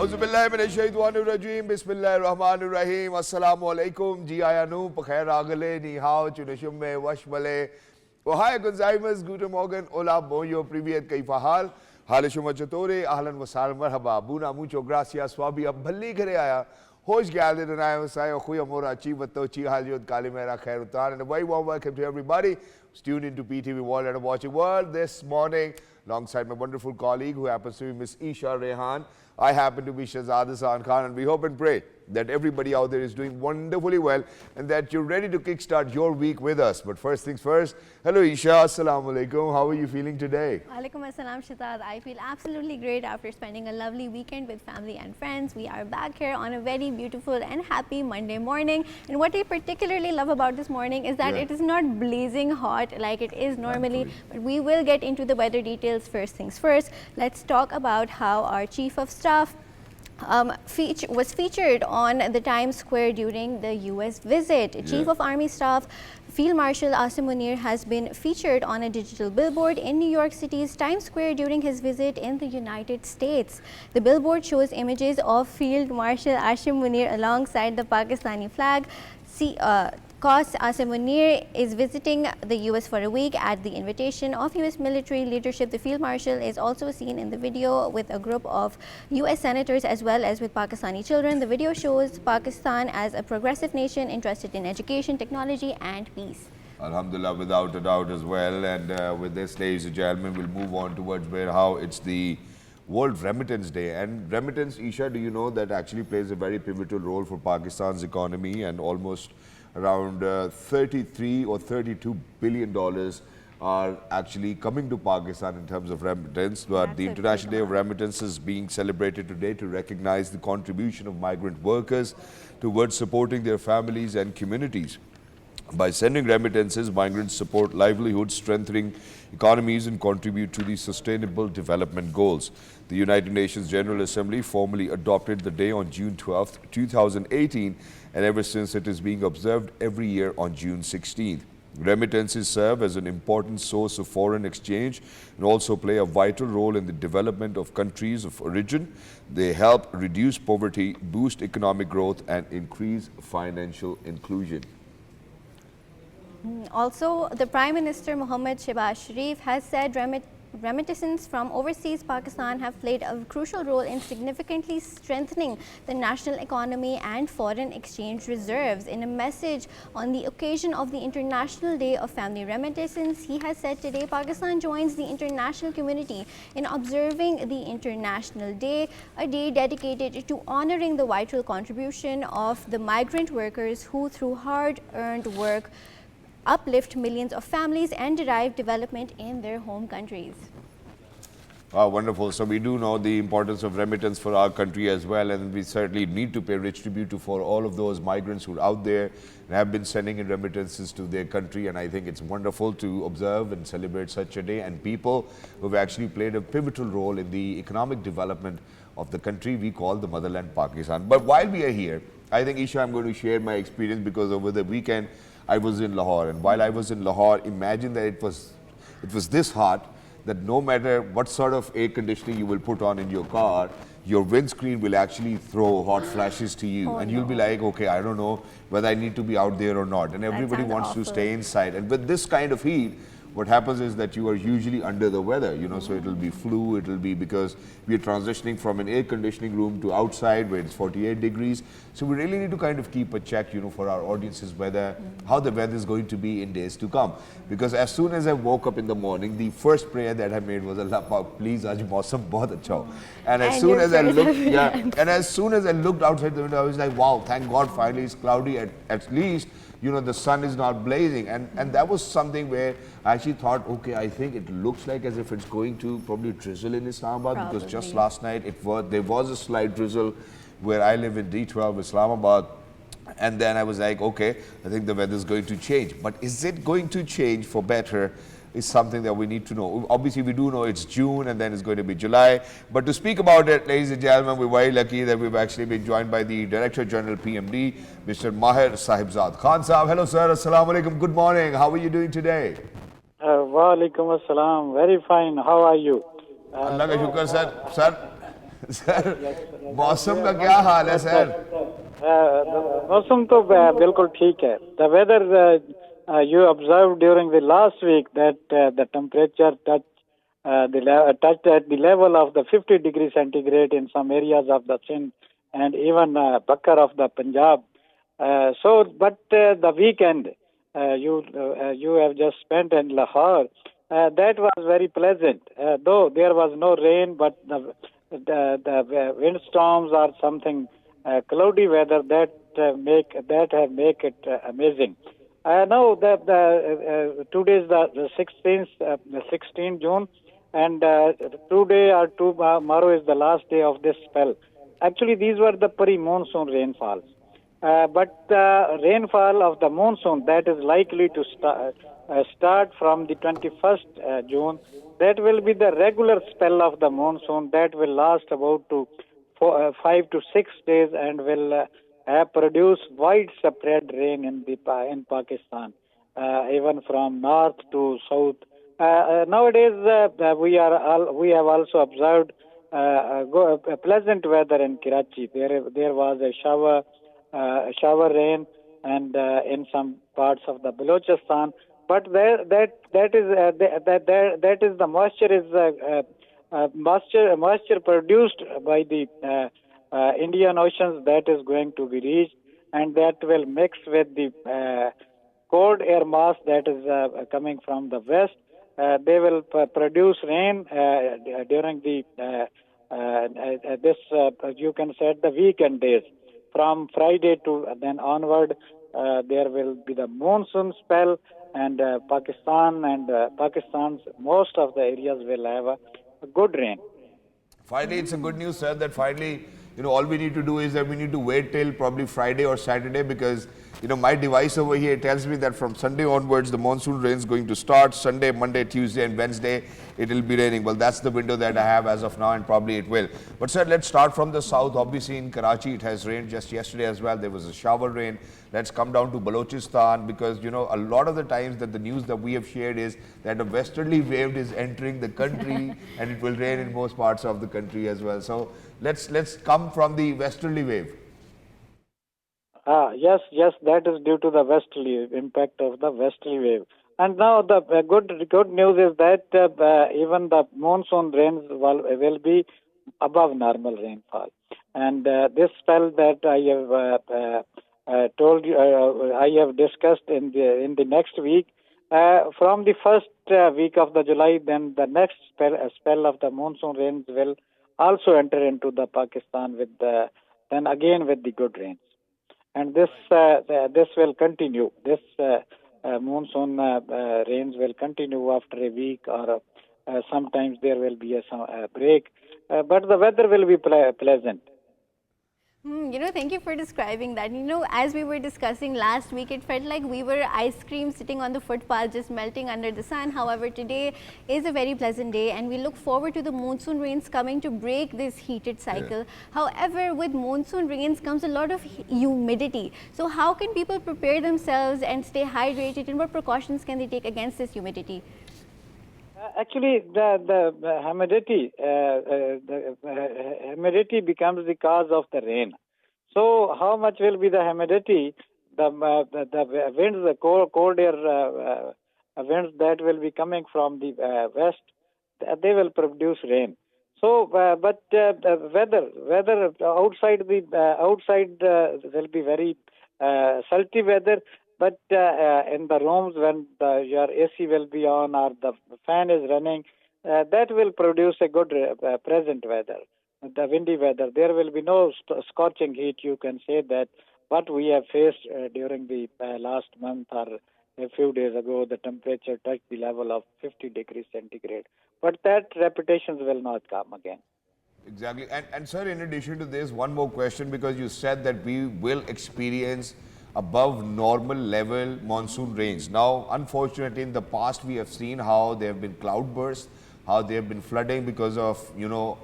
Auzubillahiminash-shaytanir-rajim. Bismillahir-rahmanir-rahim. Assalamualaikum. Ji ayanu, pakhair agale, ni hao, chunashumme, washmale. Ohaya gonzaimas, guten Morgen, hola, boyo, privyet, kaifa hal? Halishuma chatore, ahlan wa salam, marhaba. Buna, mucho gracias, swabi, ab bhalli ghare aaya. Hosh gyalde nanaya wasaya, khuya mora, chi vato, chi halyot, kali mera, khair utan. And a very warm welcome to everybody who's tuned into PTV World and watching World this morning. Alongside my wonderful colleague who happens to be Miss Eesha Rehan. I happen to be Shahzad, and we hope and pray that everybody out there is doing wonderfully well and that you're ready to kickstart your week with us. But first things first, hello Eesha, assalamu alaikum. How are you feeling today? Alaikum assalam, Shahzad. I feel absolutely great after spending a lovely weekend with family and friends. We are back here on a very beautiful and happy Monday morning. And what I particularly love about this morning is that it is not blazing hot like it is normally, but we will get into the weather details first things first. Let's talk about how our Chief of Staff was featured on the Times Square during the US visit. Chief of Army Staff Field Marshal Asim Munir has been featured on a digital billboard in New York City's Times Square during his visit in the United States. The billboard shows images of Field Marshal Asim Munir alongside the Pakistani flag. Asim Munir is visiting the US for a week at the invitation of US military leadership. The Field Marshal is also seen in the video with a group of US senators as well as with Pakistani children. The video shows Pakistan as a progressive nation interested in education, technology and peace. Alhamdulillah, without a doubt as well. And with this, ladies and gentlemen, we'll move on towards how it's the World Remittance Day. And remittance, Eesha, do you know that actually plays a very pivotal role for Pakistan's economy, and almost around 33 or 32 billion dollars are actually coming to Pakistan in terms of remittance. But the International Day of Remittance is being celebrated today to recognize the contribution of migrant workers towards supporting their families and communities. By sending remittances, migrants support livelihoods, strengthening economies and contribute to the Sustainable Development Goals. The United Nations General Assembly formally adopted the day on June 12, 2018, and ever since it is being observed every year on June 16th. Remittances serve as an important source of foreign exchange and also play a vital role in the development of countries of origin. They help reduce poverty, boost economic growth, and increase financial inclusion. Also, the Prime Minister Mohammad Shehbaz Sharif has said remittances from overseas Pakistan have played a crucial role in significantly strengthening the national economy and foreign exchange reserves. In a message on the occasion of the International Day of Family Remittances, he has said today Pakistan joins the international community in observing the International Day, a day dedicated to honoring the vital contribution of the migrant workers who, through hard-earned work, uplift millions of families and derive development in their home countries. Wonderful. So we do know the importance of remittance for our country as well, and we certainly need to pay rich tribute for all of those migrants who are out there and have been sending in remittances to their country. And I think it's wonderful to observe and celebrate such a day, and people who have actually played a pivotal role in the economic development of the country we call the motherland Pakistan. But while we are here, I think, Eesha, I'm going to share my experience, because over the weekend I was in Lahore, and while I was in Lahore, imagine that it was this hot that no matter what sort of air conditioning you will put on in your car, your windscreen will actually throw hot flashes to you, and you'll be like, okay, I don't know whether I need to be out there or not, and everybody wants to stay inside. And with this kind of heat, what happens is that you are usually under the weather, you know, so it'll be flu, it'll be because we are transitioning from an air conditioning room to outside where it's 48 degrees. So we really need to kind of keep a check, you know, for our audiences, whether how the weather is going to be in days to come. Because as soon as I woke up in the morning, the first prayer that I made was, Allah Pak, please, aaj mausam bahut acha ho. And as soon as I looked, and as soon as I looked outside the window, I was like, wow, thank God, finally it's cloudy. At least, you know, the sun is not blazing. And that was something where I actually thought, okay, I think it looks like as if it's going to probably drizzle in Islamabad, because just last night there was a slight drizzle where I live in D12, Islamabad. And then I was like, okay, I think the weather is going to change. But is it going to change for better is something that we need to know. Obviously, we do know it's June and then it's going to be July. But to speak about it, ladies and gentlemen, we're very lucky that we've actually been joined by the Director General PMD, Mr. MAHR Sahibzad. Khan Saab, hello sir, assalamu alaikum, good morning. How are you doing today? Wa alaikum assalam, very fine. How are you? Allah ka shukar, sir. Sir, sir मौसम का क्या हाल है sir? मौसम तो बिल्कुल ठीक है. The weather you observed during the last week that the temperature touched at the level of the 50 degrees centigrade in some areas of the Sindh and even Bakar of the Punjab. But the weekend you have just spent in Lahore, that was very pleasant. Though there was no rain, but the windstorms or something cloudy weather that have make it amazing. Now today is the 16th June, and today or tomorrow is the last day of this spell. Actually, these were the pre-monsoon rainfalls. But the rainfall of the monsoon that is likely to start from the 21st June, that will be the regular spell of the monsoon that will last about 5 to 6 days and will produce widespread rain in Pakistan, even from north to south. Nowadays, we have also observed pleasant weather in Karachi. There was a shower rain and in some parts of the Balochistan, but that is the moisture produced by the Indian Oceans that is going to be reached, and that will mix with the cold air mass that is coming from the west. They will produce rain during the you can say the weekend days. From Friday to then onward, there will be the monsoon spell, and Pakistan's most of the areas will have a good rain. Finally, it's a good news, sir, that finally, all we need to do is that we need to wait till probably Friday or Saturday, because, my device over here tells me that from Sunday onwards, the monsoon rain is going to start. Sunday, Monday, Tuesday, and Wednesday, it will be raining. Well, that's the window that I have as of now, and probably it will. But, sir, let's start from the south. Obviously, in Karachi, it has rained just yesterday as well. There was a shower rain. Let's come down to Balochistan, because, a lot of the times that the news that we have shared is that a westerly wave is entering the country and it will rain in most parts of the country as well. So, let's come from the westerly wave. Yes, that is due to the westerly impact of the westerly wave. And now the good news is that even the monsoon rains will be above normal rainfall. And this spell that I have told you, I have discussed in the next week. From the first week of the July, then the next spell of the monsoon rains will also enter into the Pakistan with then again with the good rains. And this will continue. This monsoon rains will continue after a week, or sometimes there will be a break. But the weather will be pleasant. Thank you for describing that. As we were discussing last week, it felt like we were ice cream sitting on the footpath, just melting under the sun. However, today is a very pleasant day, and we look forward to the monsoon rains coming to break this heated cycle. However, with monsoon rains comes a lot of humidity. So how can people prepare themselves and stay hydrated, and what precautions can they take against this humidity? Actually, the humidity becomes the cause of the rain. So, how much will be the humidity? The winds, the cold air winds that will be coming from the west, they will produce rain. So, but the weather outside will be very sultry weather. But in the rooms, when your AC will be on or the fan is running, that will produce a good present weather, the windy weather. There will be no scorching heat, you can say that. What we have faced during the last month or a few days ago, the temperature touched the level of 50 degrees centigrade. But that repetitions will not come again. Exactly. And sir, in addition to this, one more question, because you said that we will experience above normal level monsoon rains. Now, unfortunately, in the past, we have seen how there have been cloudbursts, how there have been flooding because of,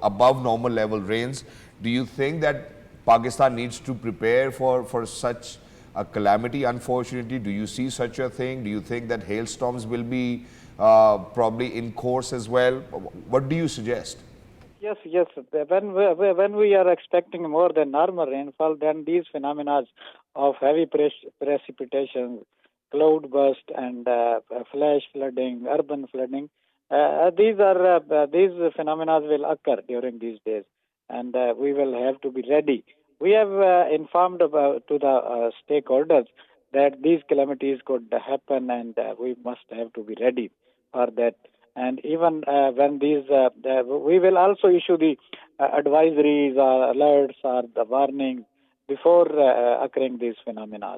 above normal level rains. Do you think that Pakistan needs to prepare for such a calamity, unfortunately? Do you see such a thing? Do you think that hailstorms will be probably in course as well? What do you suggest? Yes, yes. When we are expecting more than normal rainfall, then these phenomena of heavy precipitation, cloud burst, and flash flooding, urban flooding, these phenomena will occur during these days, and we will have to be ready. We have informed about to the stakeholders that these calamities could happen, and we must have to be ready for that. And even when we will also issue the advisories or alerts or the warnings before occurring these phenomena.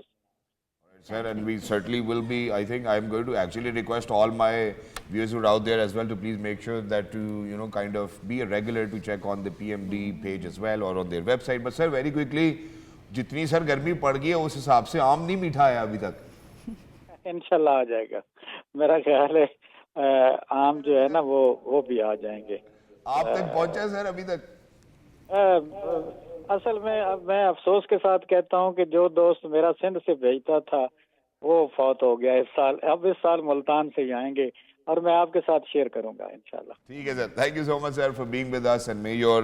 Sir, and we certainly will be. I think I'm going to actually request all my viewers who are out there as well to please make sure that to kind of be a regular to check on the PMD page as well or on their website. But sir, very quickly, जितनी sir गर्मी पड़ गई है उस हिसाब से आम नहीं मीठा है अभी तक. इंशाल्लाह आ जाएगा. मेरा ख्याल है आम जो है ना वो भी आ जाएंगे. आप तक पहुंचा सर अभी तक? असल में अब मैं अफसोस के साथ कहता हूं कि जो दोस्त मेरा सिंध से भेजता था वो फौत हो गया इस साल. अब इस साल मुल्तान से ही आएंगे और मैं आपके साथ शेयर करूंगा इंशाल्लाह. ठीक है sir. Thank you so much sir for being with us, and may your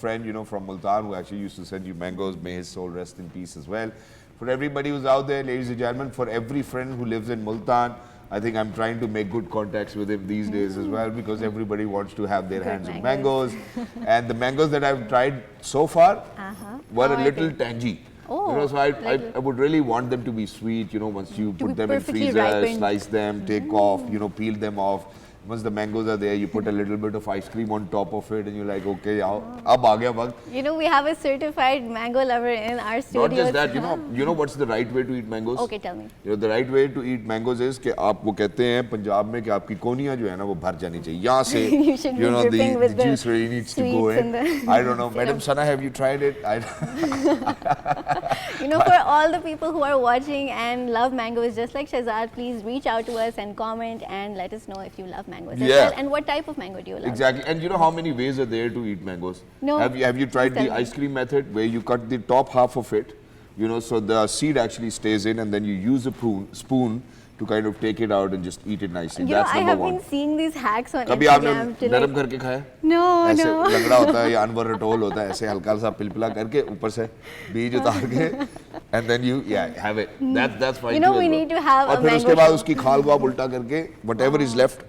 friend from Multan who actually used to send you mangoes, may his soul rest in peace as well. For everybody who's out there, ladies and gentlemen, for every friend who lives in Multan, I think I'm trying to make good contacts with him these days as well, because everybody wants to have their hands on mangoes. And the mangoes that I've tried so far were a little tangy. Oh, so I would really want them to be sweet, once you put them in freezer, ripened. slice them, take off, peel them off. Once the mangoes are there, you put a little bit of ice cream on top of it and you're like, okay, ab aa gaya waqt. We have a certified mango lover in our studio. Not just that, you know what's the right way to eat mangoes? Okay, tell me. The right way to eat mangoes is कि आप वो कहते हैं पंजाब में कि आपकी कोनियाँ जो है ना वो भर जानी चाहिए. यहाँ से, the juice really needs to go in. I don't know, Madam Sana, have you tried it? For all the people who are watching and love mangoes, just like Shahzad, please reach out to us and comment and let us know if you love mangoes as well. And what type of mango do you love? Exactly. And you know how many ways are there to eat mangoes? No. Have you tried the ice cream method where you cut the top half of it, so the seed actually stays in, and then you use a spoon to kind of take it out and just eat it nicely. That's I number have one. been seeing these hacks on कभी Instagram. आपने नरम करके खाया? No, ऐसे no. लंगड़ा होता है या अनवर रटोल होता है, ऐसे हल्का सा पिलपिला करके ऊपर से बीज उतार के, and then you have it. That's fine. We need to have a mango. और फिर उसके बाद उसकी खाल को आप उल्टा करके whatever is left,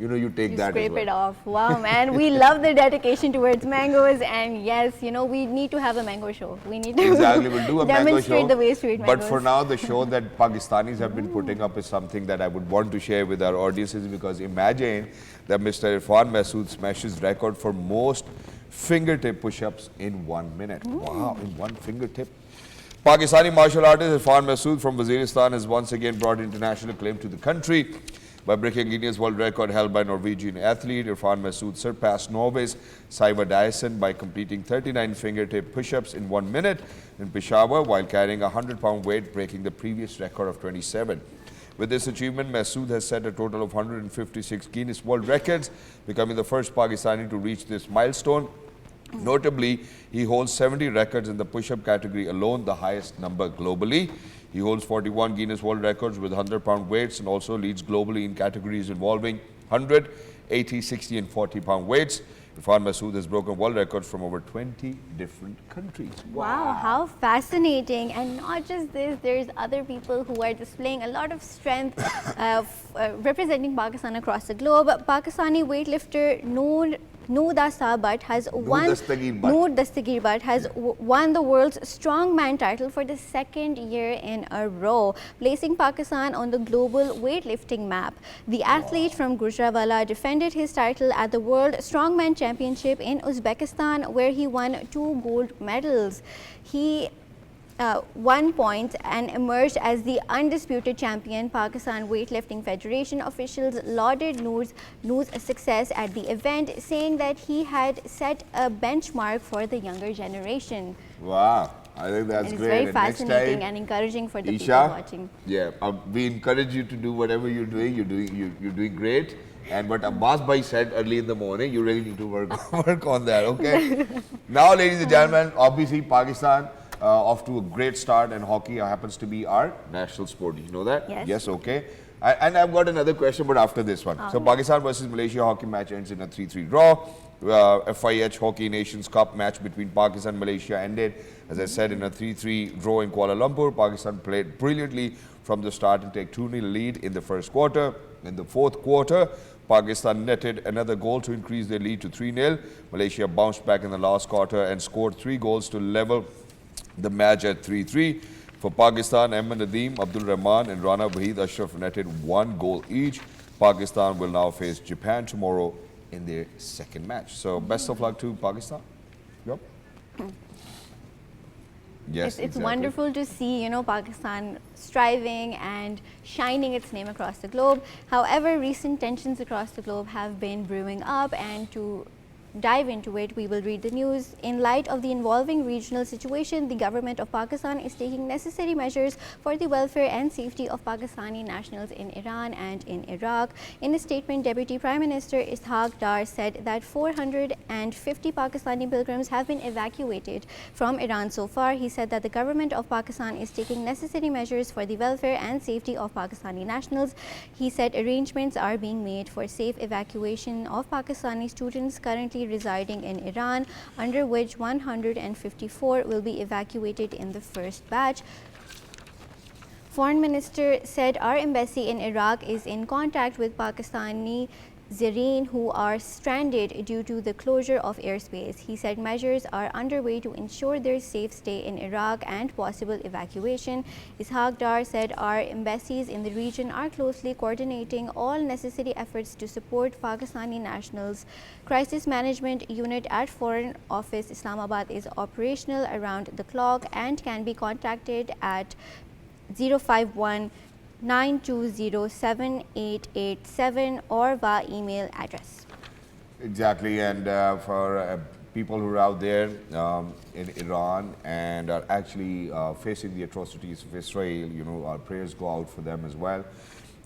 you take that as well. Scrape it off. Wow, man, we love the dedication towards mangoes, and yes, we need to have a mango show. We need to we'll do a demonstrate mango show. The ways to eat mangoes. But for now, the show that Pakistanis have been putting up is something that I would want to share with our audiences, because imagine that Mr. Irfan Masood smashes record for most fingertip push-ups in 1 minute. Wow, in one fingertip. Pakistani martial artist Irfan Masood from Waziristan has once again brought international acclaim to the country by breaking Guinness World Record held by Norwegian athlete. Irfan Masood surpassed Norway's Syed by completing 39 fingertip push-ups in 1 minute in Peshawar while carrying a 100-pound weight, breaking the previous record of 27. With this achievement, Masood has set a total of 156 Guinness World Records, becoming the first Pakistani to reach this milestone. Notably, he holds 70 records in the push-up category alone, the highest number globally. He holds 41 Guinness World Records with 100-pound weights and also leads globally in categories involving 100, 80, 60 and 40-pound weights. Irfan Masood has broken world records from over 20 different countries. Wow, how fascinating. And not just this, there's other people who are displaying a lot of strength representing Pakistan across the globe. Pakistani weightlifter Nida has won the world's strongman title for the second year in a row, placing Pakistan on the global weightlifting map. The athlete from Gujranwala defended his title at the World Strongman Championship in Uzbekistan, where he won 2 gold medals. He 1 point and emerged as the undisputed champion. Pakistan Weightlifting Federation officials lauded Noor's success at the event, saying that he had set a benchmark for the younger generation. Wow, I think that's and great. It's very fascinating and encouraging for the Eesha, people watching. Yeah, we encourage you to do whatever you're doing. You're doing great. And what Abbas bhai said early in the morning, you really need to work on that, okay? Now, ladies and gentlemen, obviously Pakistan off to a great start, and hockey happens to be our national sport. Do you know that? Yes. Yes, okay. And I've got another question, but after this one. So Pakistan versus Malaysia hockey match ends in a 3-3 draw. FIH Hockey Nations Cup match between Pakistan and Malaysia ended, as I said, in a 3-3 draw in Kuala Lumpur. Pakistan played brilliantly from the start and take 2-0 lead in the first quarter. In the fourth quarter, Pakistan netted another goal to increase their lead to 3-0. Malaysia bounced back in the last quarter and scored 3 goals to level the match at 3-3. For Pakistan, Ahmed Nadeem, Abdul Rahman and Rana Waheed Ashraf netted 1 goal each. Pakistan will now face Japan tomorrow in their second match. So best of luck to Pakistan. Yep. Yes, It's exactly. wonderful to see, you know, Pakistan striving and shining its name across the globe. However, recent tensions across the globe have been brewing up, and to dive into it, we will read the news. In light of the evolving regional situation, the government of Pakistan is taking necessary measures for the welfare and safety of Pakistani nationals in Iran and in Iraq. In a statement, Deputy Prime Minister Ishaq Dar said that 450 Pakistani pilgrims have been evacuated from Iran so far. He said that the government of Pakistan is taking necessary measures for the welfare and safety of Pakistani nationals. He said arrangements are being made for safe evacuation of Pakistani students currently residing in Iran, under which 154 will be evacuated in the first batch. Foreign Minister said our embassy in Iraq is in contact with Pakistani Zareen who are stranded due to the closure of airspace. He said measures are underway to ensure their safe stay in Iraq and possible evacuation. Ishaq Dar said our embassies in the region are closely coordinating all necessary efforts to support Pakistani nationals. Crisis Management Unit at Foreign Office Islamabad is operational around the clock and can be contacted at 051 9207887 or via email address. Exactly, and for people who are out there in Iran and are actually facing the atrocities of Israel, you know, our prayers go out for them as well.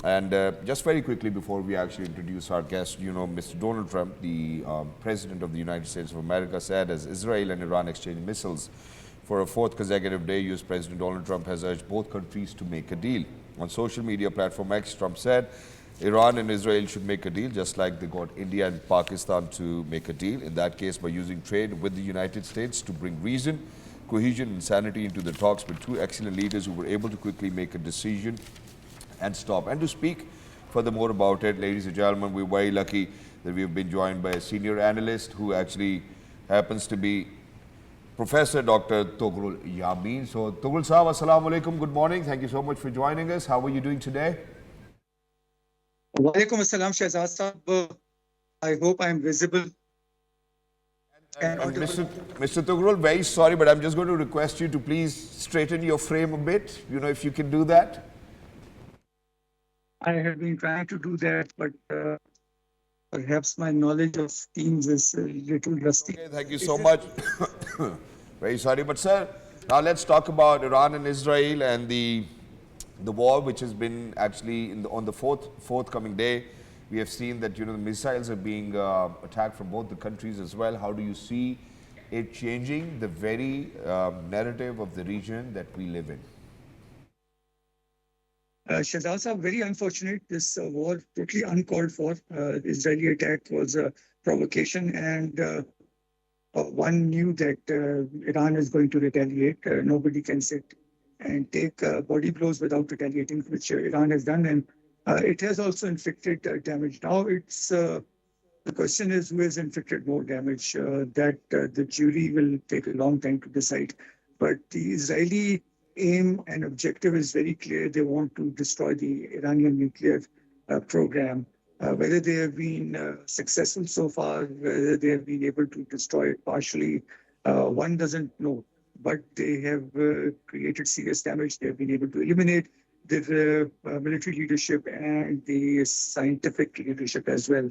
And just very quickly before we actually introduce our guest, you know, Mr. Donald Trump, the President of the United States of America, said as Israel and Iran exchange missiles for a fourth consecutive day, US President Donald Trump has urged both countries to make a deal. On social media platform X, Trump said Iran and Israel should make a deal just like they got India and Pakistan to make a deal, in that case by using trade with the United States to bring reason, cohesion and sanity into the talks with two excellent leaders who were able to quickly make a decision and stop. And to speak furthermore about it, ladies and gentlemen, we're very lucky that we've been joined by a senior analyst who actually happens to be Professor Dr. TUGHRAL YAMIN. So, TUGHRAL Sahab, Assalamu Alaikum, good morning. Thank you so much for joining us. How are you doing today? Walaikum Assalam, Shahzad Sahab. I hope I'm visible. Mr. TUGHRAL, very sorry, but I'm just going to request you to please straighten your frame a bit, you know, if you can do that. I have been trying to do that, but perhaps my knowledge of Teams is a little rusty. Okay, thank you so much. Very sorry, but sir, now let's talk about Iran and Israel and the war which has been actually on the forthcoming day. We have seen that, you know, the missiles are being attacked from both the countries as well. How do you see it changing the very narrative of the region that we live in? Shahzad Sahab, very unfortunate. This war totally uncalled for. The Israeli attack was a provocation, and one knew that Iran is going to retaliate. Nobody can sit and take body blows without retaliating, which Iran has done, and it has also inflicted damage. Now it's the question is who has inflicted more damage. That the jury will take a long time to decide. But the Israeli aim and objective is very clear. They want to destroy the Iranian nuclear program. Whether they have been successful so far, whether they have been able to destroy it partially, one doesn't know. But they have created serious damage. They have been able to eliminate the military leadership and the scientific leadership as well.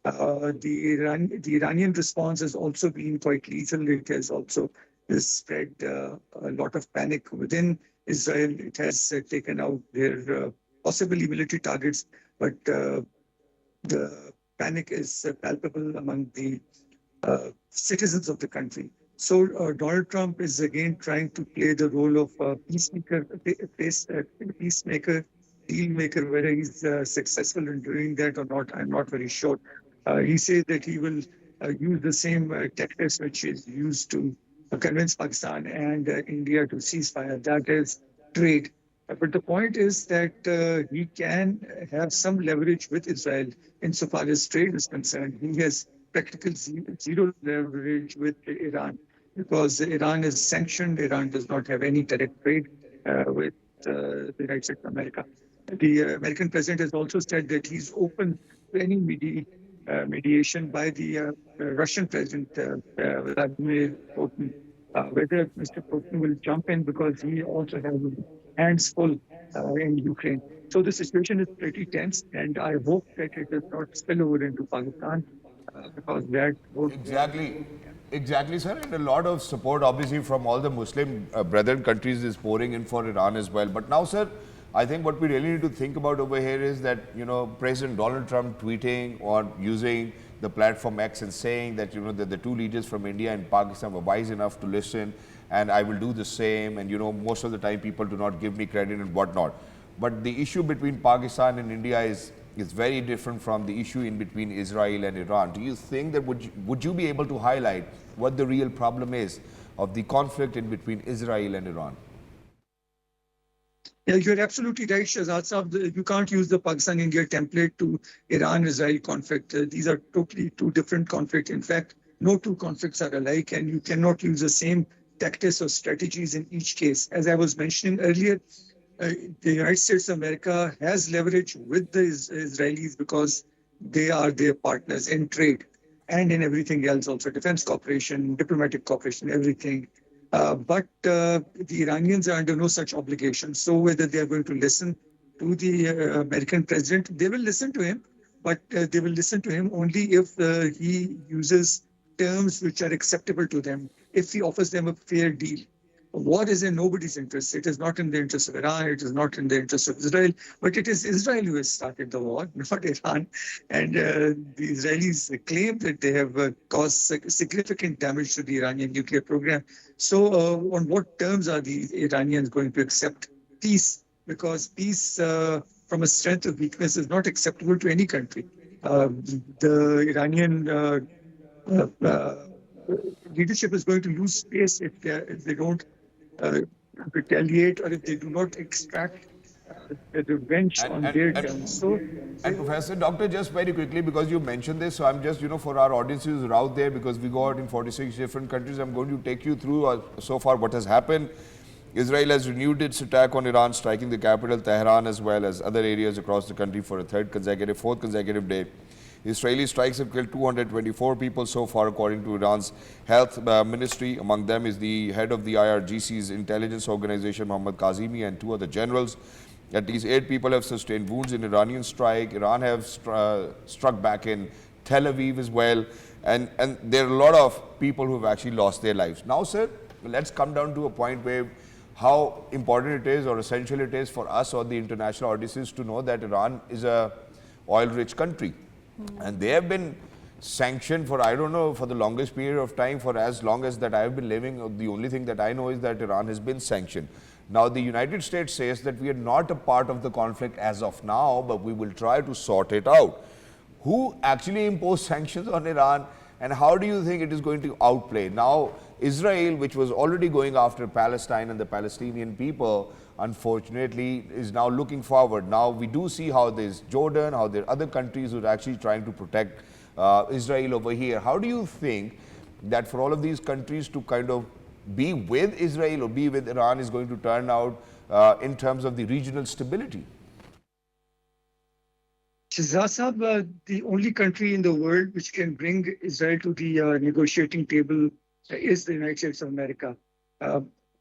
The Iranian response has also been quite lethal. It has also spread a lot of panic within Israel. It has taken out their possibly military targets, but the panic is palpable among the citizens of the country. So Donald Trump is again trying to play the role of peacemaker, deal maker. Whether he's successful in doing that or not, I'm not very sure. He says that he will use the same tactics which is used to convince Pakistan and India to ceasefire. That is trade. But the point is that he can have some leverage with Israel insofar as trade is concerned. He has practical zero leverage with Iran because Iran is sanctioned. Iran does not have any direct trade with the United States of America. The American president has also said that he's open to any mediation by the Russian president, Vladimir Putin. Whether Mr. Putin will jump in because he also has hands full in Ukraine. So the situation is pretty tense, and I hope that it does not spill over into Pakistan because that would. Exactly. Exactly, sir. And a lot of support, obviously, from all the Muslim brethren countries is pouring in for Iran as well. But now, sir, I think what we really need to think about over here is that, President Donald Trump tweeting or using the platform X and saying that, that the two leaders from India and Pakistan were wise enough to listen and I will do the same. And, most of the time people do not give me credit and whatnot. But the issue between Pakistan and India is very different from the issue in between Israel and Iran. Do you think that would you be able to highlight what the real problem is of the conflict in between Israel and Iran? Yeah, you're absolutely right, Shahzad Saab. You can't use the Pakistan-India template to Iran-Israel conflict. These are totally two different conflicts. In fact, no two conflicts are alike, and you cannot use the same tactics or strategies in each case. As I was mentioning earlier, the United States of America has leverage with the Israelis because they are their partners in trade and in everything else, also defense cooperation, diplomatic cooperation, everything. But the Iranians are under no such obligation. So whether they are going to listen to the American president, they will listen to him, but they will listen to him only if he uses terms which are acceptable to them, if he offers them a fair deal. War is in nobody's interest. It is not in the interest of Iran. It is not in the interest of Israel. But it is Israel who has started the war, not Iran. And the Israelis claim that they have caused significant damage to the Iranian nuclear program. So on what terms are the Iranians going to accept peace? Because peace from a strength of weakness is not acceptable to any country. The Iranian leadership is going to lose space if they don't retaliate or if they do not extract revenge on their terms. And Professor, Doctor, just very quickly, because you mentioned this, so I'm just, for our audiences who are out there, because we go out in 46 different countries, I'm going to take you through so far what has happened. Israel has renewed its attack on Iran, striking the capital, Tehran, as well as other areas across the country for a fourth consecutive day. Israeli strikes have killed 224 people so far, according to Iran's health ministry. Among them is the head of the IRGC's intelligence organization, Mohammad Kazemi, and two other generals. At least 8 people have sustained wounds in Iranian strike. Iran have struck back in Tel Aviv as well. And there are a lot of people who have actually lost their lives. Now, sir, let's come down to a point where how important it is or essential it is for us or the international audiences to know that Iran is a oil-rich country. And they have been sanctioned for, I don't know, for the longest period of time, for as long as that I have been living. The only thing that I know is that Iran has been sanctioned. Now, the United States says that we are not a part of the conflict as of now, but we will try to sort it out. Who actually imposed sanctions on Iran, and how do you think it is going to outplay? Now, Israel, which was already going after Palestine and the Palestinian people, unfortunately, is now looking forward. Now, we do see how there's Jordan, how there are other countries who are actually trying to protect Israel over here. How do you think that for all of these countries to kind of be with Israel or be with Iran is going to turn out in terms of the regional stability? Shahzad, the only country in the world which can bring Israel to the negotiating table is the United States of America.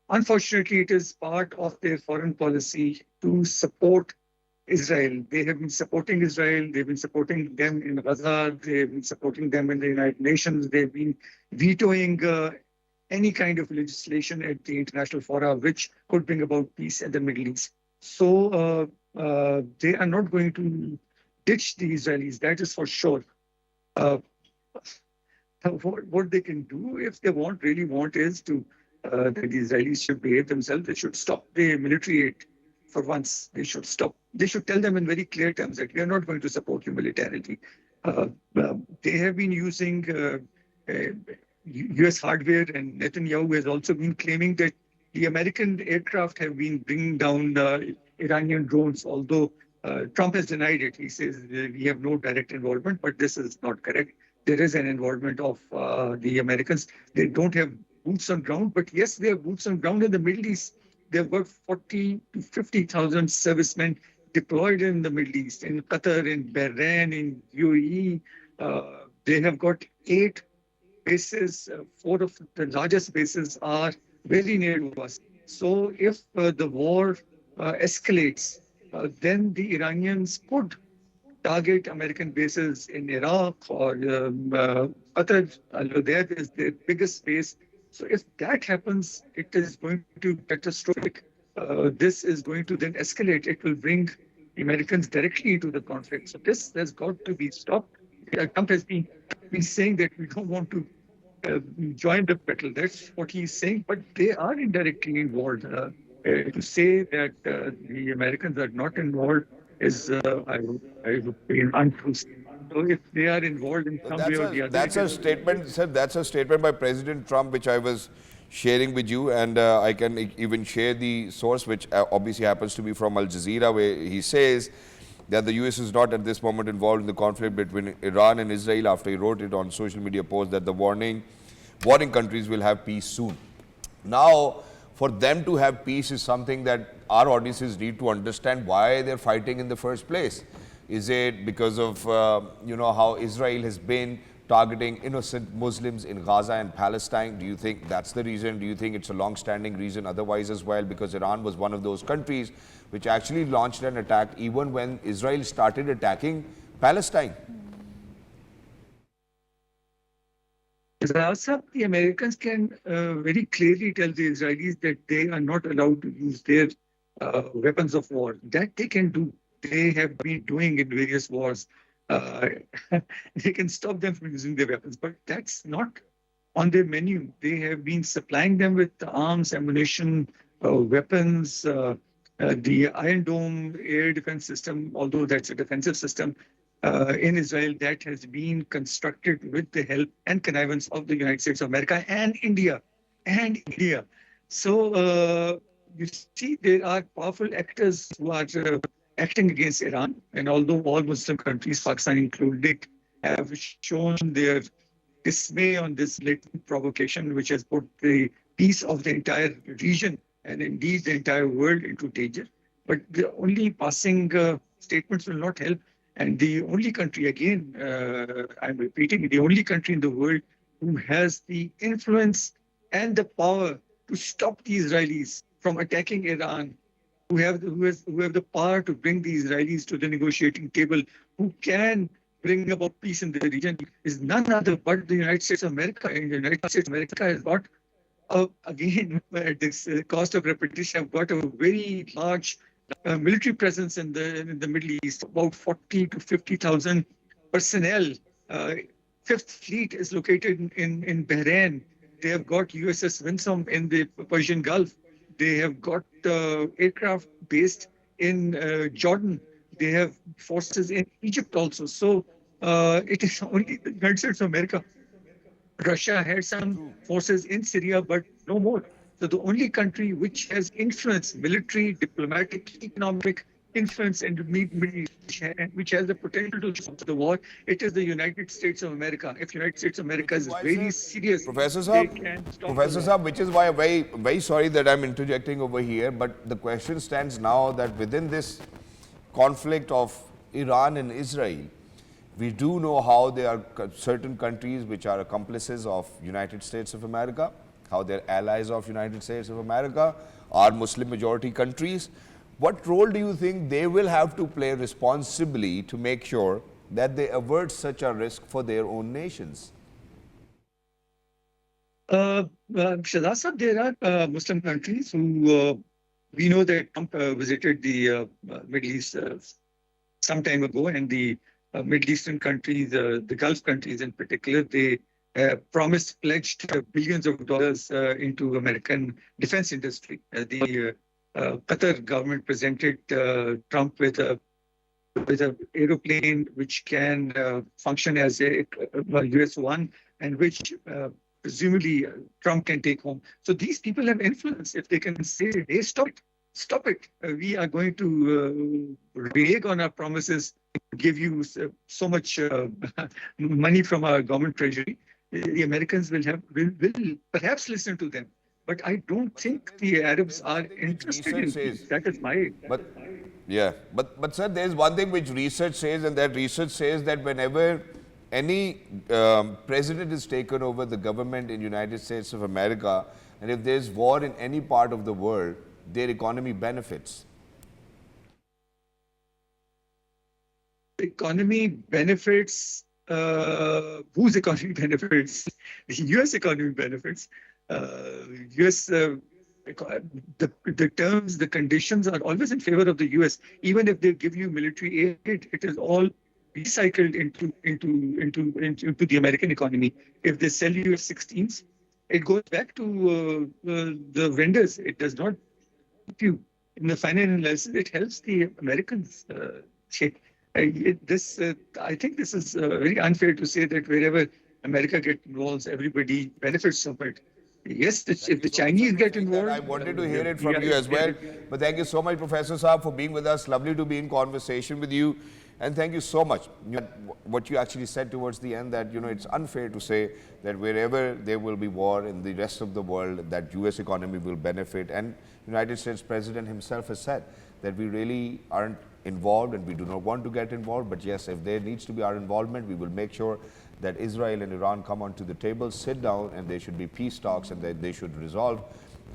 Unfortunately, it is part of their foreign policy to support Israel. They have been supporting Israel. They've been supporting them in Gaza. They've been supporting them in the United Nations. They've been vetoing any kind of legislation at the international fora which could bring about peace in the Middle East. So they are not going to ditch the Israelis, that is for sure. What they can do if they really want is to that the Israelis should behave themselves. They should stop the military aid for once. They should stop. They should tell them in very clear terms that we are not going to support you militarily. Uh, they have been using US hardware, and Netanyahu has also been claiming that the American aircraft have been bringing down Iranian drones, although Trump has denied it. He says we have no direct involvement, but this is not correct. There is an involvement of the Americans. They don't have boots on ground, but yes, they have boots on ground in the Middle East. They've got 40 to 50,000 servicemen deployed in the Middle East, in Qatar, in Bahrain, in UAE. They have got 8 bases. 4 of the largest bases are very near to us. So if the war escalates, then the Iranians could target American bases in Iraq or Qatar. There is their biggest base. So if that happens, it is going to be catastrophic. This is going to then escalate. It will bring Americans directly into the conflict. So this has got to be stopped. Trump has been saying that we don't want to join the battle. That's what he's saying, but they are indirectly involved. To say that the Americans are not involved is, I would be untrue. So if they are involved in some way or the other, That's a statement, sir. That's a statement by President Trump, which I was sharing with you, and I can even share the source, which obviously happens to be from Al Jazeera, where he says that the US is not at this moment involved in the conflict between Iran and Israel, after he wrote it on social media post that the warring countries will have peace soon. Now, for them to have peace is something that our audiences need to understand why they're fighting in the first place. Is it because of, how Israel has been targeting innocent Muslims in Gaza and Palestine? Do you think that's the reason? Do you think it's a long-standing reason otherwise as well? Because Iran was one of those countries which actually launched an attack even when Israel started attacking Palestine. Also, the Americans can very clearly tell the Israelis that they are not allowed to use their weapons of war. That they can do. They have been doing in various wars. They can stop them from using their weapons, but that's not on their menu. They have been supplying them with arms, ammunition, weapons, the Iron Dome air defense system, although that's a defensive system in Israel, that has been constructed with the help and connivance of the United States of America and India. So you see, there are powerful actors who are acting against Iran. And although all Muslim countries, Pakistan included, have shown their dismay on this blatant provocation, which has put the peace of the entire region and indeed the entire world into danger. But the only passing statements will not help. And the only country, again, I'm repeating, the only country in the world who has the influence and the power to stop the Israelis from attacking Iran, who have the power to bring the Israelis to the negotiating table, who can bring about peace in the region, is none other but the United States of America. And the United States of America has got, again, at this cost of repetition, have got a very large military presence in the Middle East, about 40 to 50,000 personnel. Fifth Fleet is located in Bahrain. They have got USS Winsome in the Persian Gulf. They have got aircraft based in Jordan. They have forces in Egypt also. So it is only the United States of America. Russia had some forces in Syria, but no more. So the only country which has influence, military, diplomatic, economic influence in the Middle East, which has the potential to stop the war, it is the United States of America. If United States of America is very serious, Professor they Saab, can stop Professor the war. Saab, which is why I'm very, very sorry that I'm interjecting over here, but the question stands now that within this conflict of Iran and Israel, we do know how there are certain countries which are accomplices of United States of America, how they're allies of United States of America, are Muslim majority countries. What role do you think they will have to play responsibly to make sure that they avert such a risk for their own nations? Shahzad, there are Muslim countries who we know that Trump visited the Middle East some time ago, and the Middle Eastern countries, the Gulf countries in particular, they pledged billions of dollars into American defense industry. The Qatar government presented Trump with a with an aeroplane which can function as a US-1 and which presumably Trump can take home. So these people have influence. If they can say, hey, stop it. We are going to renege on our promises, give you so much money from our government treasury. The Americans will perhaps listen to them. But I don't think the Arabs are interested in this. That is my... Yeah, but sir, there's one thing which research says, and that research says that whenever any president is taken over the government in United States of America, and if there's war in any part of the world, their economy benefits. Economy benefits, whose economy benefits? The US economy benefits. US, the terms, the conditions are always in favor of the US. Even if they give you military aid, it is all recycled into the American economy. If they sell you F-16s, it goes back to the vendors. It does not help you. In the final analysis, it helps the Americans. I think this is very unfair to say that wherever America gets involved, everybody benefits from it. Yes, if the Chinese get involved... I wanted to hear it from you as well. But thank you so much, Professor Saab, for being with us. Lovely to be in conversation with you. And thank you so much. What you actually said towards the end, that it's unfair to say that wherever there will be war in the rest of the world, that US economy will benefit. And United States President himself has said that we really aren't involved and we do not want to get involved. But yes, if there needs to be our involvement, we will make sure that Israel and Iran come onto the table, sit down, and there should be peace talks, and that they should resolve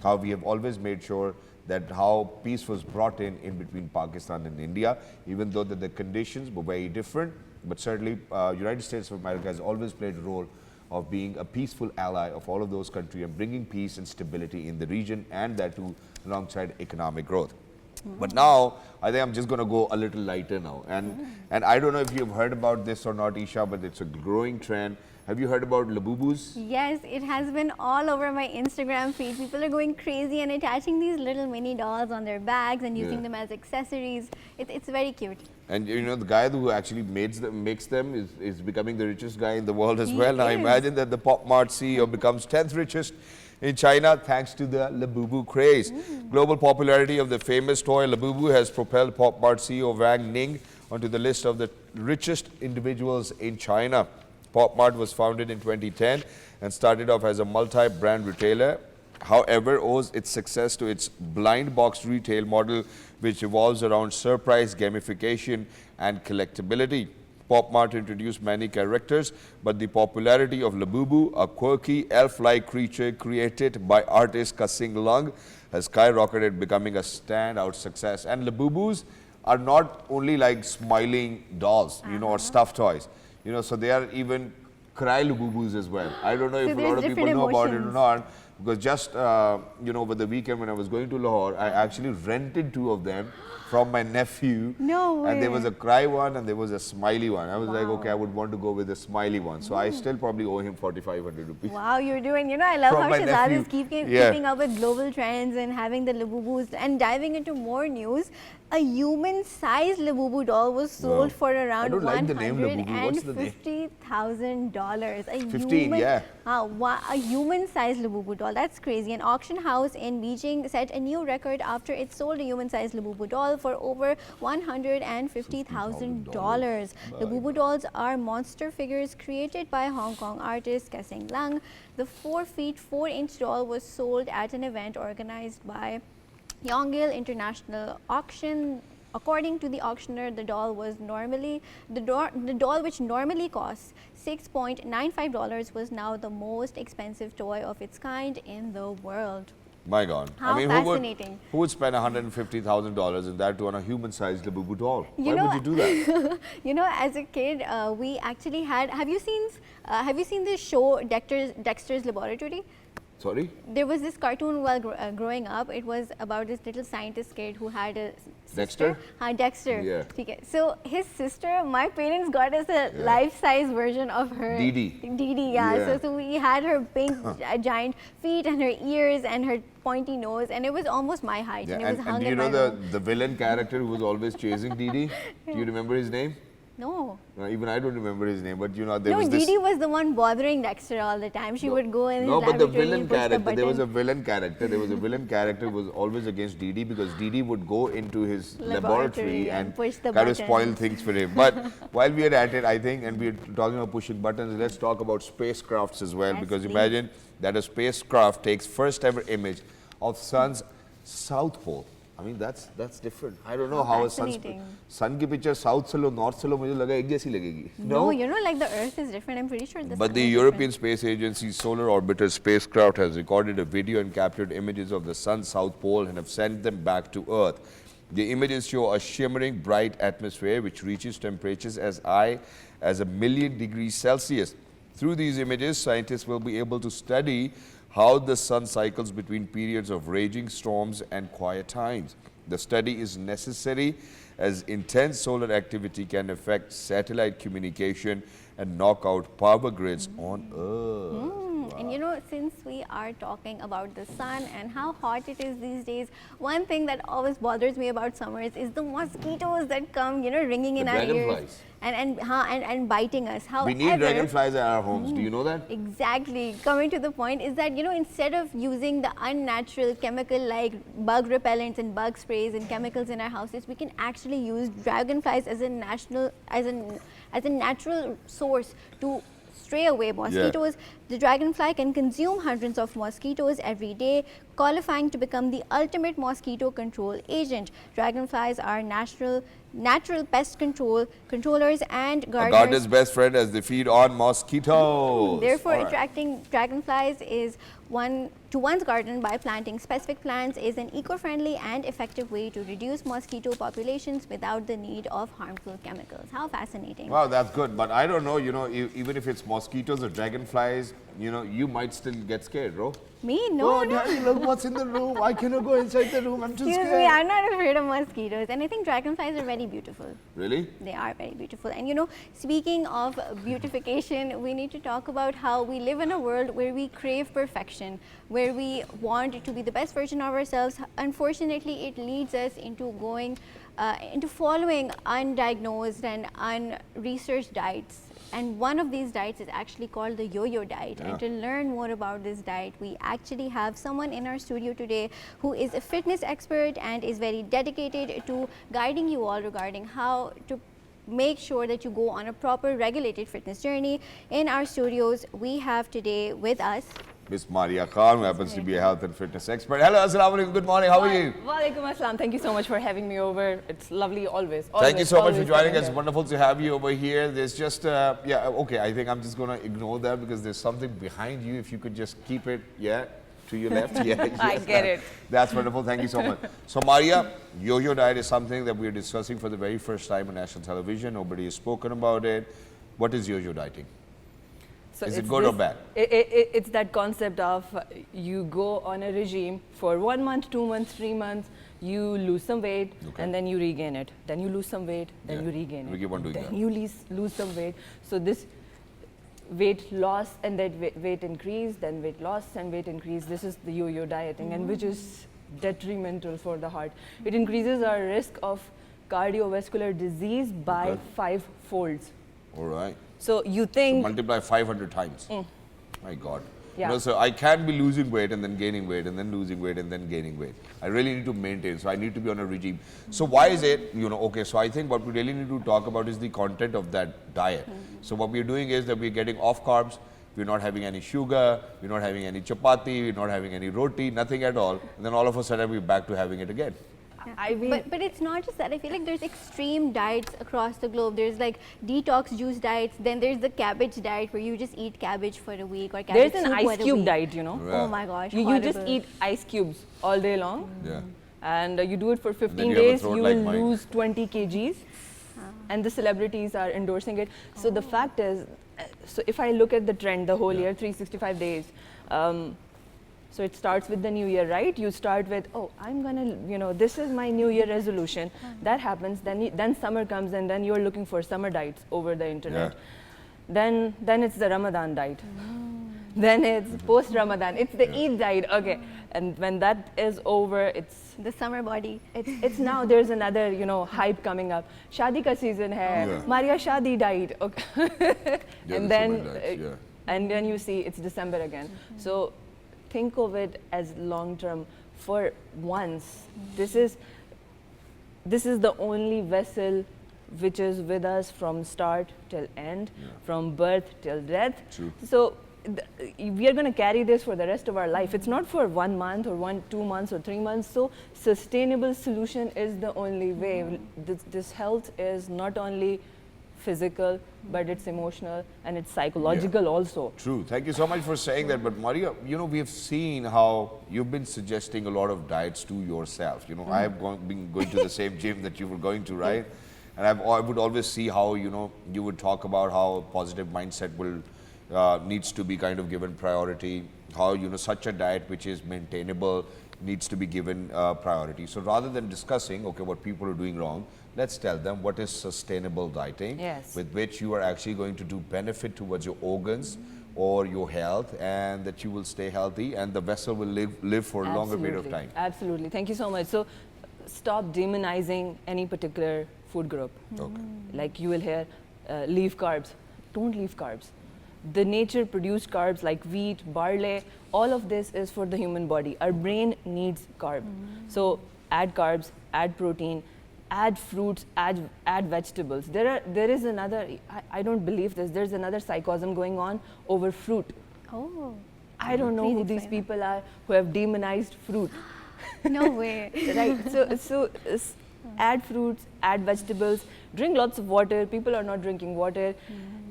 how we have always made sure that how peace was brought in between Pakistan and India, even though that the conditions were very different. But certainly United States of America has always played a role of being a peaceful ally of all of those countries and bringing peace and stability in the region, and that too alongside economic growth. But now, I think I'm just going to go a little lighter now. And I don't know if you've heard about this or not, Eesha, but it's a growing trend. Have you heard about Labubus? Yes, it has been all over my Instagram feed. People are going crazy and attaching these little mini dolls on their bags and using them as accessories. It's very cute. And the guy who actually makes them is becoming the richest guy in the world as well. Now imagine that the Pop Mart CEO becomes 10th richest in China thanks to the Labubu craze. Global popularity of the famous toy Labubu has propelled Pop Mart CEO Wang Ning onto the list of the richest individuals in China. Pop Mart was founded in 2010 and started off as a multi-brand retailer. However, owes its success to its blind box retail model, which evolves around surprise gamification and collectability. Pop Mart introduced many characters, but the popularity of Labubu, a quirky elf-like creature created by artist Kasing Lung, has skyrocketed, becoming a standout success. And Labubus are not only like smiling dolls, or stuffed toys. So they are even cry Labubus as well. I don't know if a lot of people know about it or not, because just over the weekend when I was going to Lahore, I actually rented 2 of them from my nephew. No way. And there was a cry one and there was a smiley one. I was like, okay, I would want to go with the smiley one. So I still probably owe him 4,500 rupees. Wow, you're doing, I love how Shahzad is keeping up with global trends and having the Labubus. And diving into more news, a human-sized Labubu doll was sold for around $150,000. A human-sized Labubu doll. That's crazy. An auction house in Beijing set a new record after it sold a human-sized Labubu doll for over $150,000. Labubu dolls are monster figures created by Hong Kong artist Kasing Lung. The 4 feet 4 inch doll was sold at an event organized by Yonggil International Auction. According to the auctioneer, the doll which normally costs $6.95 was now the most expensive toy of its kind in the world. My God. How fascinating. Who would spend $150,000 in that on a human-sized Labubu doll? Why would you do that? As a kid, we actually had, have you seen the show Dexter's Laboratory? Sorry? There was this cartoon while growing up. It was about this little scientist kid who had a sister. Dexter? Dexter. Yeah. Okay. So his sister, my parents got us a life-size version of her. Didi. Didi, yeah. So we had her pink giant feet and her ears and her pointy nose, and it was almost my height. Yeah. And it was hung And do you in know my room. the villain character who was always chasing Didi? Do you remember his name? No. No, even I don't remember his name, but you know, there No, was this... Didi was the one bothering Dexter all the time. She would go in his No, but the laboratory, villain push the character, there was a button. villain character. There was a villain character who was always against Didi because Didi would go into his laboratory and push the kind of spoil buttons. things for him. But while we are at it, I think, and we are talking about pushing buttons, let's talk about spacecrafts as well. Yes, Because please. imagine that a spacecraft takes first ever image of Sun's South Pole. I mean, that's different. I don't know how a Fascinating. sun की picture south से लो north से लो मुझे लगा एक जैसी लगेगी. No, you know, like the Earth is different. I'm pretty sure the But sun the is European different. Space Agency's Solar Orbiter spacecraft has recorded a video and captured images of the sun's south pole and have sent them back to Earth. The images show a shimmering bright atmosphere which reaches temperatures as high as 1,000,000 degrees Celsius. Through these images, scientists will be able to study how the sun cycles between periods of raging storms and quiet times. The study is necessary as intense solar activity can affect satellite communication and knock out power grids on Earth. And you know, since we are talking about the sun and how hot it is these days, one thing that always bothers me about summers is the mosquitoes that come, you know, ringing in The our ears dragonflies. and biting us. However, We need dragonflies at our homes. Do you know that? Exactly. Coming to the point is that, you know, instead of using the unnatural chemical like bug repellents and bug sprays and chemicals in our houses, we can actually use dragonflies as a natural source to stray away mosquitoes. The dragonfly can consume hundreds of mosquitoes every day, qualifying to become the ultimate mosquito control agent. Dragonflies are natural pest controllers and A gardeners. gardener's best friend as they feed on mosquitoes. Therefore, All right. attracting dragonflies to one's garden by planting specific plants is an eco-friendly and effective way to reduce mosquito populations without the need of harmful chemicals. How fascinating. Wow, that's good. But I don't know, you know, even if it's mosquitoes or dragonflies, you know, you might still get scared, bro. Me? No, Oh, no. Daddy, look what's in the room. I cannot go inside the room. I'm too Excuse scared. me, I'm not afraid of mosquitoes. And I think dragonflies are very beautiful. Really? They are very beautiful. And you know, speaking of beautification, we need to talk about how we live in a world where we crave perfection, where we want to be the best version of ourselves. Unfortunately, it leads us into into following undiagnosed and unresearched diets. And one of these diets is actually called the yo-yo diet. And to learn more about this diet, we actually have someone in our studio today who is a fitness expert and is very dedicated to guiding you all regarding how to make sure that you go on a proper regulated fitness journey. In our studios, we have today with us Miss MARIYA Khan, who happens to be a health and fitness expert. Hello, assalamu alaikum. Good morning. How are you? Walaikum assalam. Thank you so much for having me over. It's lovely always. Thank you so much for always joining coming us. here. Wonderful to have you over here. There's just, okay, I think I'm just going to ignore that because there's something behind you. If you could just keep it, to your left. I get it. That's wonderful. Thank you so much. So, MARIYA, yo-yo diet is something that we're discussing for the very first time on national television. Nobody has spoken about it. What is yo-yo dieting? So Is it it's good or bad? It's that concept of you go on a regime for 1 month, 2 months, 3 months, you lose some weight and then you regain it. Then you lose some weight, then you regain it. We keep on doing then that. you lose some weight. So this weight loss and that weight increase, then weight loss and weight increase. This is the yo-yo dieting, and which is detrimental for the heart. It increases our risk of cardiovascular disease by 5 folds. All right. So you think Multiply 500 times. My God. Yeah. You know, so I can't be losing weight and then gaining weight and then losing weight and then gaining weight. I really need to maintain. So I need to be on a regime. So why is it, okay, so I think what we really need to talk about is the content of that diet. So what we're doing is that we're getting off carbs. We're not having any sugar. We're not having any chapati. We're not having any roti, nothing at all. And then all of a sudden we're back to having it again. I mean, but it's not just that. I feel like there's extreme diets across the globe. There's like detox juice diets. Then there's the cabbage diet where you just eat cabbage for a week or cabbage there's an soup for ice a cube week. diet, you know. Yeah. Oh my gosh, You just horrible. eat ice cubes all day long. Yeah. And you do it for 15 you have a days, throat you like will mine. lose 20 kgs. And the celebrities are endorsing it. So the fact is, so if I look at the trend the whole year, 365 days, So it starts with the new year, right? You start with, oh, I'm gonna, this is my new year resolution. That happens, then summer comes, and then you're looking for summer diets over the internet. Then it's the Ramadan diet. Then it's post-Ramadan. It's the Eid diet, okay. And when that is over, it's the summer body. It's now there's another, hype coming up. Shadi ka season hai, MARIYA Shadi diet, okay. And then you see it's December again. So think of it as long-term. For once, this is the only vessel which is with us from start till end, from birth till death. True. So we are going to carry this for the rest of our life. It's not for 1 month or 2 months or 3 months. So sustainable solution is the only way. This health is not only physical, but it's emotional and it's psychological also. True. Thank you so much for saying that. But Mariya, we have seen how you've been suggesting a lot of diets to yourself. I have been going to the same gym that you were going to, right? And I would always see how, you would talk about how positive mindset will needs to be kind of given priority, how, such a diet which is maintainable needs to be given priority. So rather than discussing, okay, what people are doing wrong, let's tell them what is sustainable dieting, with which you are actually going to do benefit towards your organs or your health, and that you will stay healthy and the vessel will live for a longer period of time. Absolutely. Thank you so much. So stop demonizing any particular food group. Okay. Like you will hear, leave carbs. Don't leave carbs. The nature produced carbs like wheat, barley, all of this is for the human body. Our brain needs carb. So add carbs, add protein, add fruits, add vegetables. There is another, I don't believe this, there's another psychosm going on over fruit. Oh. I don't know who these people are who have demonized fruit. No way. Right, so add fruits, add vegetables, drink lots of water. People are not drinking water.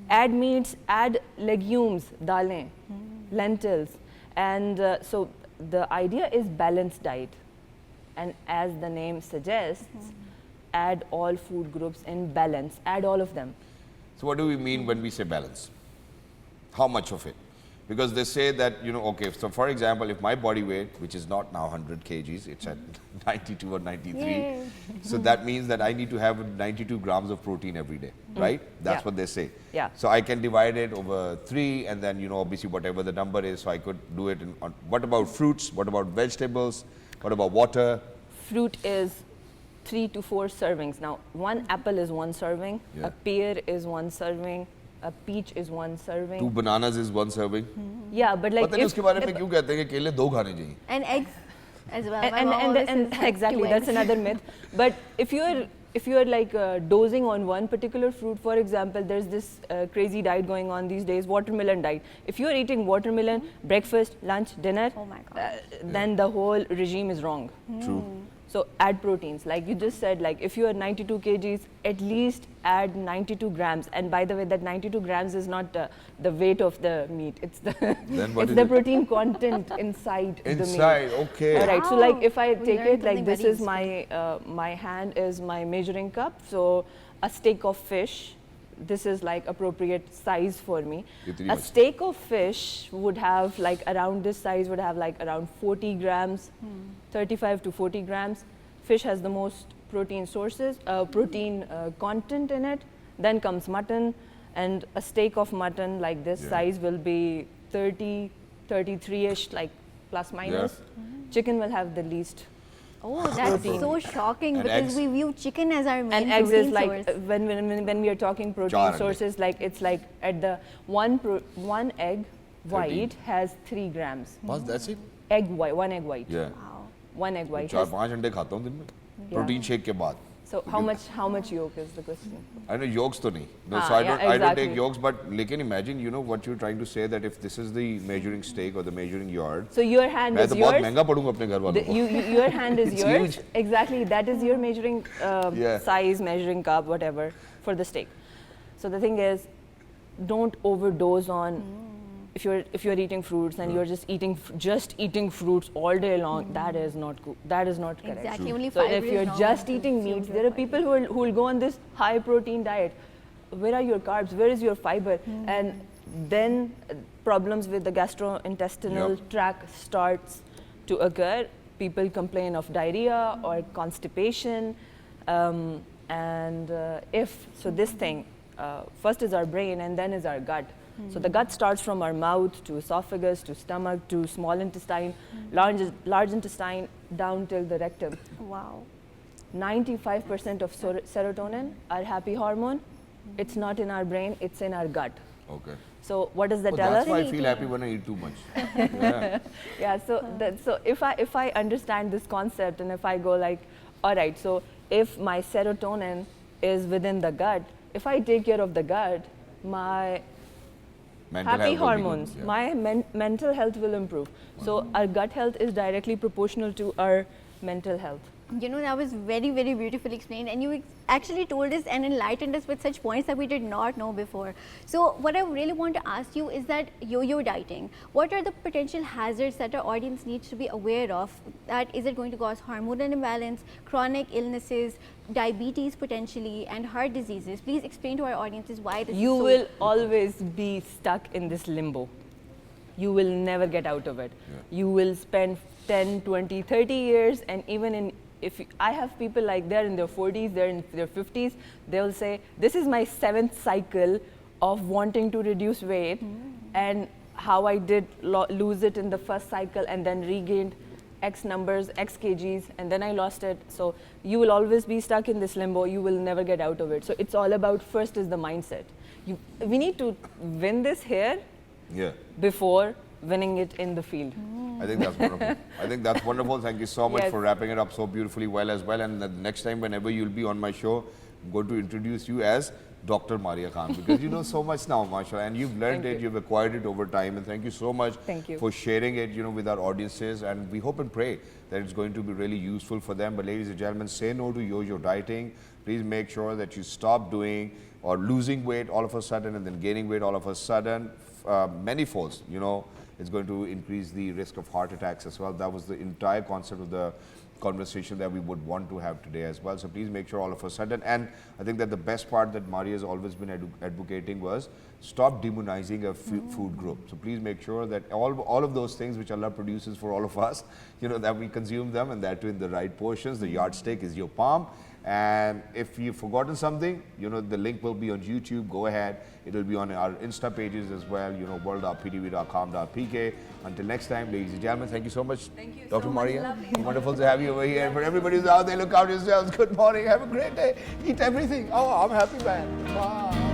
Add meats, add legumes, dalein, lentils. And so the idea is balanced diet. And as the name suggests, add all food groups in balance, add all of them. So what do we mean when we say balance? How much of it? Because they say that, okay, so for example, if my body weight, which is not now 100 kgs, it's at 92 or 93. Yay. So that means that I need to have 92 grams of protein every day, right? That's what they say. Yeah. So I can divide it over 3 and then, obviously whatever the number is, so I could do it on, what about fruits? What about vegetables? What about water? Fruit is 3 to 4 servings. Now, 1 apple is 1 serving, a pear is 1 serving, a peach is 1 serving. 2 bananas is 1 serving. Yeah, but like पता नहीं उसके बारे में क्यों कहते हैं कि केले 2 खाने चाहिए? And eggs as well. And exactly, that's another myth. But if you're like dosing on one particular fruit, for example, there's this crazy diet going on these days, watermelon diet. If you're eating watermelon, breakfast, lunch, dinner, Oh my God. then the whole regime is wrong. True. So add proteins, like you just said, like if you are 92 kgs, at least add 92 grams. And by the way, that 92 grams is not the weight of the meat, it's the it's the protein content inside the meat. Inside, okay. All right, so like if I We take learned it, like something this very is my hand is my measuring cup. So a steak of fish, this is like appropriate size for me. A steak of fish would have like around this size would have like around 40 grams, 35 to 40 grams. Fish has the most protein sources, protein content in it. Then comes mutton, and a steak of mutton like this size will be 30, 33-ish, like plus minus. Chicken will have the least. Oh, that's so shocking, And because eggs? we view chicken as our main And eggs protein is like source. when we are talking protein Char sources, like it's like at the one egg white has 3 grams. Bas, that's it? Egg white, 1 egg white. Yeah. Wow. 1 egg white. 4-5 अंडे खाता हूँ दिन में. Protein shake के बाद. So how much yolk is the question? I know yolks तो नहीं. No, Ah, so I yeah, don't exactly. take yolks, but लेकिन imagine, what you're trying to say, that if this is the measuring stake or the measuring yard, So your hand मैं is तो बहुत yours. महंगा पड़ूंगा अपने घर वालों को. Your hand is It's yours. huge. Exactly, that is your measuring Yeah. size, measuring cup, whatever, for the steak. So the thing is, don't overdose on. If you're eating fruits and you're just eating fruits all day long, that is not good. That is not correct. Exactly. Only So fiber if is you're normal just to eating consume meats, your there are fiber. people who will go on this high protein diet. Where are your carbs? Where is your fiber? And then problems with the gastrointestinal tract starts to occur. People complain of diarrhea or constipation. This thing, first is our brain and then is our gut. So the gut starts from our mouth to esophagus to stomach to small intestine, large intestine down till the rectum. Wow. 95% of serotonin, our happy hormone, it's not in our brain, it's in our gut. Okay. So what does that tell That's us? why I feel happy when I eat too much. Yeah. Yeah, so if I understand this concept and if I go like, all right, so if my serotonin is within the gut, if I take care of the gut, my Mental happy health will be hormones, good, yeah. my mental health will improve. So our gut health is directly proportional to our mental health. You know, that was very, very beautifully explained, and you actually told us and enlightened us with such points that we did not know before. So what I really want to ask you is that yo-yo dieting, what are the potential hazards that our audience needs to be aware of? That is it going to cause hormonal imbalance, chronic illnesses, diabetes potentially, and heart diseases? Please explain to our audiences why this You is so will always be stuck in this limbo. You will never get out of it. Yeah. You will spend 10, 20, 30 years, and even in I have people like they're in their 40s, they're in their 50s, they'll say, this is my 7th cycle of wanting to reduce weight, and how I did lose it in the first cycle and then regained X numbers, X kgs, and then I lost it. So you will always be stuck in this limbo, you will never get out of it. So it's all about, first is the mindset. We need to win this here before winning it in the field. I think that's wonderful. I think that's wonderful. Thank you so much for wrapping it up so beautifully well as well. And the next time, whenever you'll be on my show, I'm going to introduce you as Dr. MARIYA Khan, because you know so much now, mashallah, and you've learned it, you've acquired it over time, and thank you so much for sharing it, you know, with our audiences, and we hope and pray that it's going to be really useful for them. But ladies and gentlemen, say no to yo-yo dieting. Please make sure that you stop doing or losing weight all of a sudden and then gaining weight all of a sudden, many folds, you know. It's going to increase the risk of heart attacks as well. That was the entire concept of the conversation that we would want to have today as well. So please make sure all of a sudden, and I think that the best part that MARIYA has always been advocating was stop demonizing a food group. So please make sure that all of those things which Allah produces for all of us, you know, that we consume them, and that too in the right portions. The yardstick is your palm. And if you've forgotten something, you know, the link will be on YouTube. Go ahead. It will be on our Insta pages as well, you know, world.ptv.com.pk. Until next time, ladies and gentlemen, thank you so much. Thank you Dr. so much. MARIYA. Lovely. Wonderful to have you over here. And for everybody who's out there, look out yourselves. Good morning. Have a great day. Eat everything. Oh, I'm happy, man. Bye.